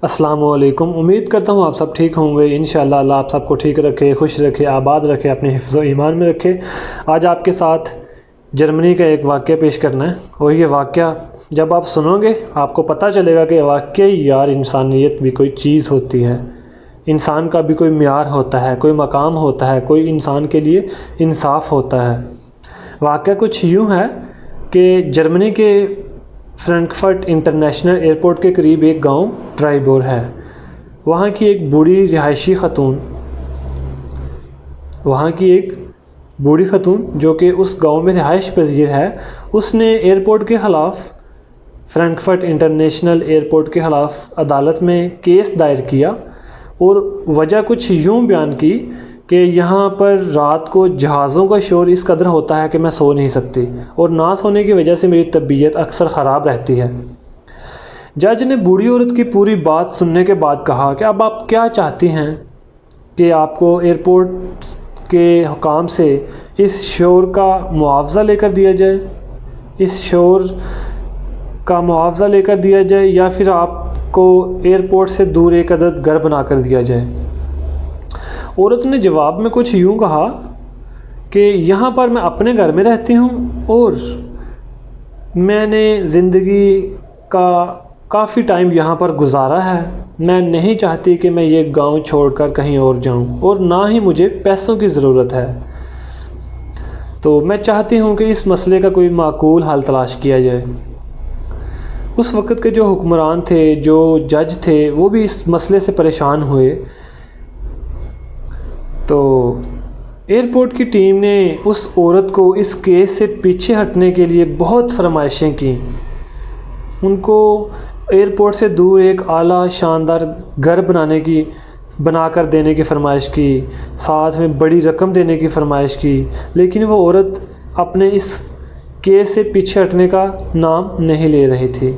السلام علیکم۔ امید کرتا ہوں آپ سب ٹھیک ہوں گے۔ انشاءاللہ اللہ آپ سب کو ٹھیک رکھے، خوش رکھے، آباد رکھے، اپنے حفظ و ایمان میں رکھے۔ آج آپ کے ساتھ جرمنی کا ایک واقعہ پیش کرنا ہے، اور یہ واقعہ جب آپ سنو گے آپ کو پتہ چلے گا کہ واقعی یار انسانیت بھی کوئی چیز ہوتی ہے، انسان کا بھی کوئی معیار ہوتا ہے، کوئی مقام ہوتا ہے، کوئی انسان کے لیے انصاف ہوتا ہے۔ واقعہ کچھ یوں ہے کہ جرمنی کے فرینکفرٹ انٹرنیشنل ایئرپورٹ کے قریب ایک گاؤں ٹرائبور ہے۔ وہاں کی ایک رہائشی خاتون بوڑھی خاتون جو کہ اس گاؤں میں رہائش پذیر ہے، اس نے ایئرپورٹ کے خلاف، فرینکفرٹ انٹرنیشنل ایئرپورٹ کے خلاف عدالت میں کیس دائر کیا، اور وجہ کچھ یوں بیان کی کہ یہاں پر رات کو جہازوں کا شور اس قدر ہوتا ہے کہ میں سو نہیں سکتی، اور نہ سونے کی وجہ سے میری طبیعت اکثر خراب رہتی ہے۔ جج نے بوڑھی عورت کی پوری بات سننے کے بعد کہا کہ اب آپ کیا چاہتی ہیں کہ آپ کو ایئرپورٹ کے حکام سے اس شور کا معاوضہ لے کر دیا جائے، یا پھر آپ کو ایئرپورٹ سے دور ایک عدد گھر بنا کر دیا جائے۔ عورت نے جواب میں کچھ یوں کہا کہ یہاں پر میں اپنے گھر میں رہتی ہوں، اور میں نے زندگی کا کافی ٹائم یہاں پر گزارا ہے، میں نہیں چاہتی کہ میں یہ گاؤں چھوڑ کر کہیں اور جاؤں، اور نہ ہی مجھے پیسوں کی ضرورت ہے، تو میں چاہتی ہوں کہ اس مسئلے کا کوئی معقول حل تلاش کیا جائے۔ اس وقت کے جو حکمران تھے، جو جج تھے، وہ بھی اس مسئلے سے پریشان ہوئے، تو ایئرپورٹ کی ٹیم نے اس عورت کو اس کیس سے پیچھے ہٹنے کے لیے بہت فرمائشیں کیں۔ ان کو ایئرپورٹ سے دور ایک اعلیٰ شاندار گھر بنا کر دینے کی فرمائش کی، ساتھ میں بڑی رقم دینے کی فرمائش کی، لیکن وہ عورت اپنے اس کیس سے پیچھے ہٹنے کا نام نہیں لے رہی تھی۔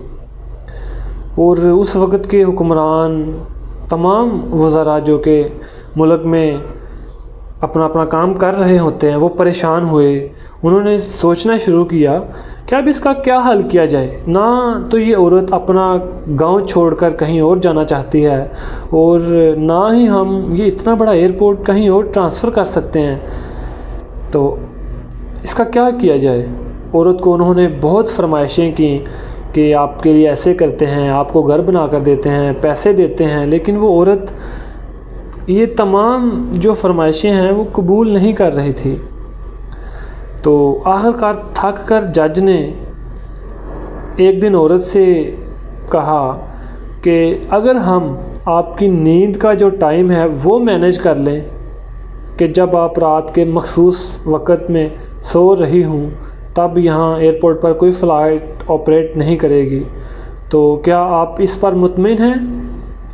اور اس وقت کے حکمران، تمام وزراء جو کہ ملک میں اپنا کام کر رہے ہوتے ہیں، وہ پریشان ہوئے۔ انہوں نے سوچنا شروع کیا کہ اب اس کا کیا حل کیا جائے۔ نہ تو یہ عورت اپنا گاؤں چھوڑ کر کہیں اور جانا چاہتی ہے، اور نہ ہی ہم یہ اتنا بڑا ایئرپورٹ کہیں اور ٹرانسفر کر سکتے ہیں، تو اس کا کیا کیا جائے۔ عورت کو انہوں نے بہت فرمائشیں کی کہ آپ کے لیے ایسے کرتے ہیں، آپ کو گھر بنا کر دیتے ہیں، پیسے دیتے ہیں، لیکن وہ عورت یہ تمام جو فرمائشیں ہیں وہ قبول نہیں کر رہی تھی۔ تو آخرکار تھک کر جج نے ایک دن عورت سے کہا کہ اگر ہم آپ کی نیند کا جو ٹائم ہے وہ مینیج کر لیں، کہ جب آپ رات کے مخصوص وقت میں سو رہی ہوں تب یہاں ایئرپورٹ پر کوئی فلائٹ آپریٹ نہیں کرے گی، تو کیا آپ اس پر مطمئن ہیں؟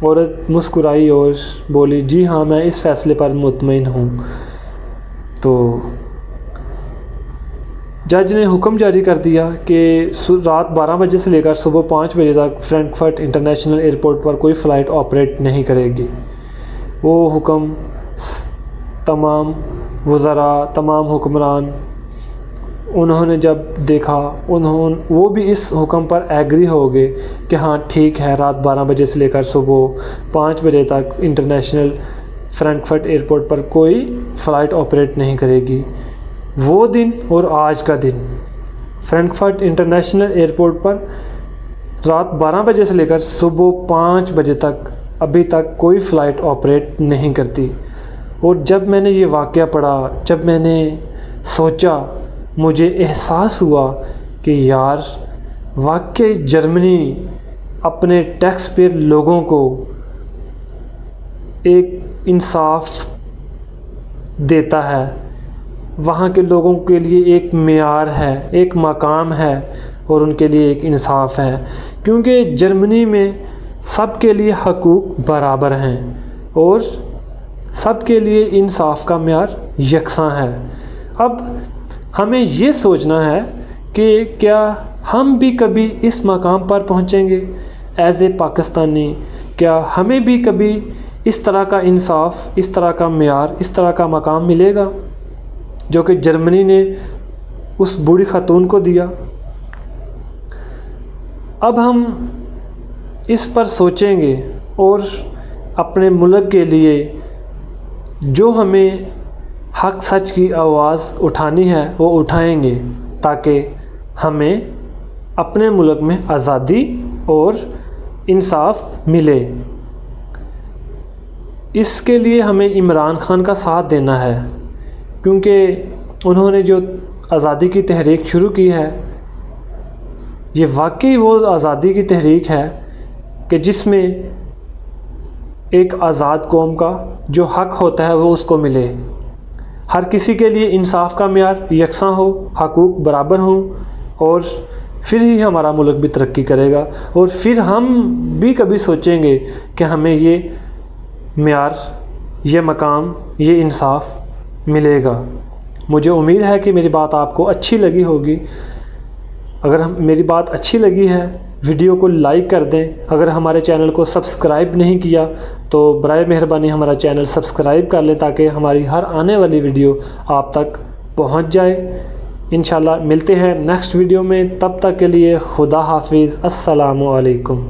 عورت مسکرائی اور بولی جی ہاں، میں اس فیصلے پر مطمئن ہوں۔ تو جج نے حکم جاری کر دیا کہ رات 12 بجے سے لے کر صبح 5 بجے تک فرینکفرٹ انٹرنیشنل ایئرپورٹ پر کوئی فلائٹ آپریٹ نہیں کرے گی۔ وہ حکم تمام وزراء، تمام حکمران، انہوں نے جب دیکھا، وہ بھی اس حکم پر ایگری ہو گئے کہ ہاں ٹھیک ہے، رات 12 بجے سے لے کر صبح 5 بجے تک انٹرنیشنل فرینکفرٹ ایئرپورٹ پر کوئی فلائٹ آپریٹ نہیں کرے گی۔ وہ دن اور آج کا دن فرینکفرٹ انٹرنیشنل ایئرپورٹ پر رات 12 بجے سے لے کر صبح 5 بجے تک ابھی تک کوئی فلائٹ آپریٹ نہیں کرتی۔ اور جب میں نے یہ واقعہ پڑھا، جب میں نے سوچا، مجھے احساس ہوا کہ یار واقعی جرمنی اپنے ٹیکس پیئر لوگوں کو ایک انصاف دیتا ہے، وہاں کے لوگوں کے لیے ایک معیار ہے، ایک مقام ہے، اور ان کے لیے ایک انصاف ہے، کیونکہ جرمنی میں سب کے لیے حقوق برابر ہیں، اور سب کے لیے انصاف کا معیار یکساں ہے۔ اب ہمیں یہ سوچنا ہے کہ کیا ہم بھی کبھی اس مقام پر پہنچیں گے ایز اے پاکستانی؟ کیا ہمیں بھی کبھی اس طرح کا انصاف، اس طرح کا معیار، اس طرح کا مقام ملے گا جو کہ جرمنی نے اس بوڑھی خاتون کو دیا؟ اب ہم اس پر سوچیں گے اور اپنے ملک کے لیے جو ہمیں حق سچ کی آواز اٹھانی ہے وہ اٹھائیں گے، تاکہ ہمیں اپنے ملک میں آزادی اور انصاف ملے۔ اس کے لیے ہمیں عمران خان کا ساتھ دینا ہے، کیونکہ انہوں نے جو آزادی کی تحریک شروع کی ہے، یہ واقعی وہ آزادی کی تحریک ہے کہ جس میں ایک آزاد قوم کا جو حق ہوتا ہے وہ اس کو ملے، ہر کسی کے لیے انصاف کا معیار یکساں ہو، حقوق برابر ہوں، اور پھر ہی ہمارا ملک بھی ترقی کرے گا، اور پھر ہم بھی کبھی سوچیں گے کہ ہمیں یہ معیار، یہ مقام، یہ انصاف ملے گا۔ مجھے امید ہے کہ میری بات آپ کو اچھی لگی ہوگی۔ اگر میری بات اچھی لگی ہے، ویڈیو کو لائک کر دیں۔ اگر ہمارے چینل کو سبسکرائب نہیں کیا تو برائے مہربانی ہمارا چینل سبسکرائب کر لیں، تاکہ ہماری ہر آنے والی ویڈیو آپ تک پہنچ جائے۔ انشاءاللہ ملتے ہیں نیکسٹ ویڈیو میں، تب تک کے لیے خدا حافظ، السلام علیکم۔